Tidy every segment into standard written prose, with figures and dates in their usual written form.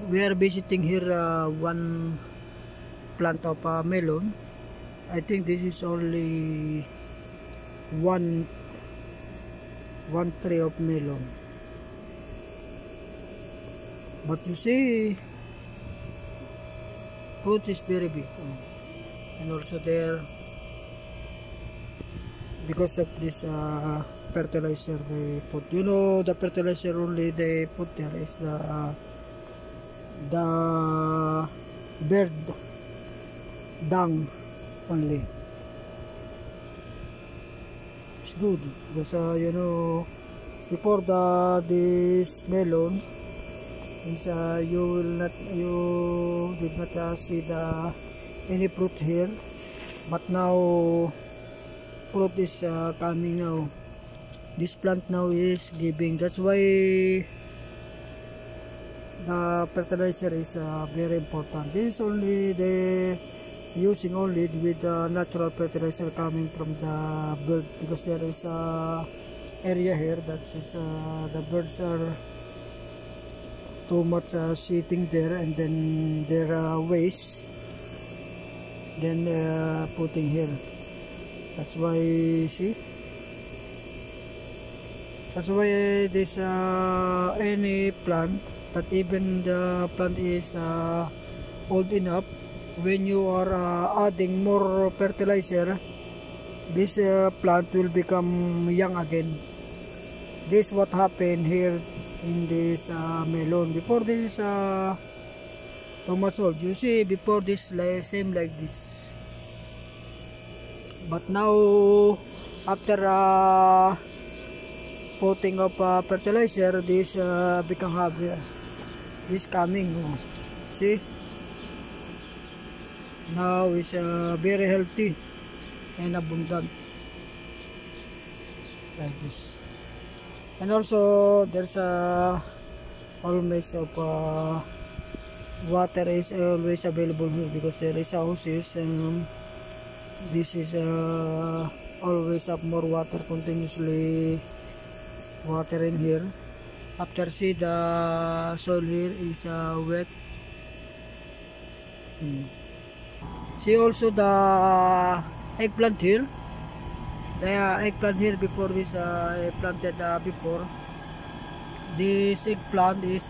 we are visiting here one plant of melon. I think this is only one tree of melon, but you see fruit is very big. And also there, because of this fertilizer they put, you know, the fertilizer only they put there is the bird dung only. It's good because you know, before this melon is you did not see any fruit here, but now fruit is coming now. This plant now is giving. That's why the fertilizer is very important. This is only the using only with the natural fertilizer coming from the bird, because there is area here that is the birds are too much sitting there, and then their waste then putting here. That's why, see, that's why this any plant, that even the plant is old enough, when you are adding more fertilizer, this plant will become young again. This is what happened here in this melon. Before this is too much old. You see, before this same like this, but now after putting of fertilizer, this become heavier. This coming, see, now is very healthy and abundant like this. And also there's always of water is always available here, because there is houses, and this is always have more water, continuously water in here. After, see, the soil here is wet. See also the eggplant here. The eggplant here, before this planted before, this eggplant is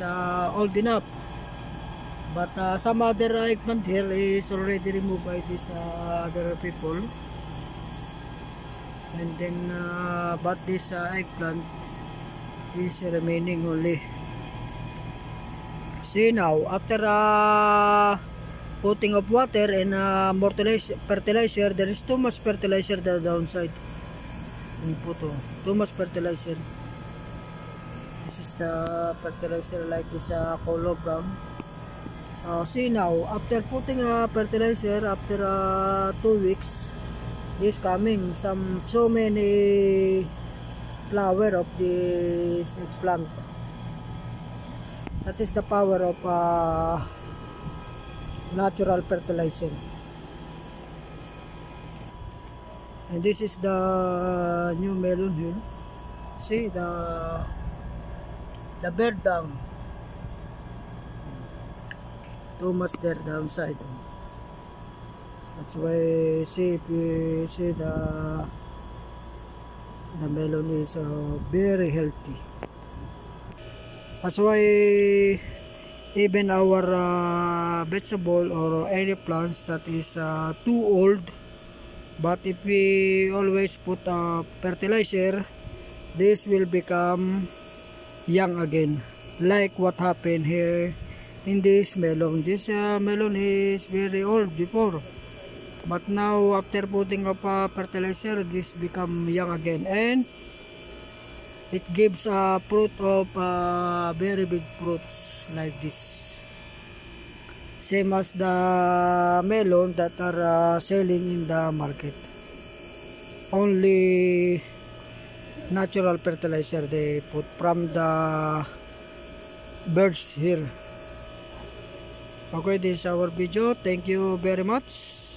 old enough, but some other eggplant here is already removed by this other people, and then but this eggplant is remaining only. See now, after putting of water and more fertilizer, there is too much fertilizer the downside. Too much fertilizer. This is the fertilizer like this color brown. See now, after putting fertilizer, after 2 weeks, is coming so many flower of this plant. That is the power of natural fertilizer. And this is the new melon here. See the bird dung. Too much there downside. That's why, see, if you see the melon is very healthy. That's why even our vegetable or any plants that is too old, but if we always put fertilizer, this will become young again, like what happened here in this melon. This melon is very old before, but now after putting of fertilizer, this become young again, and it gives a fruit of very big fruits like this, same as the melon that are selling in the market. Only natural fertilizer they put from the birds here. Okay, this is our video. Thank you very much.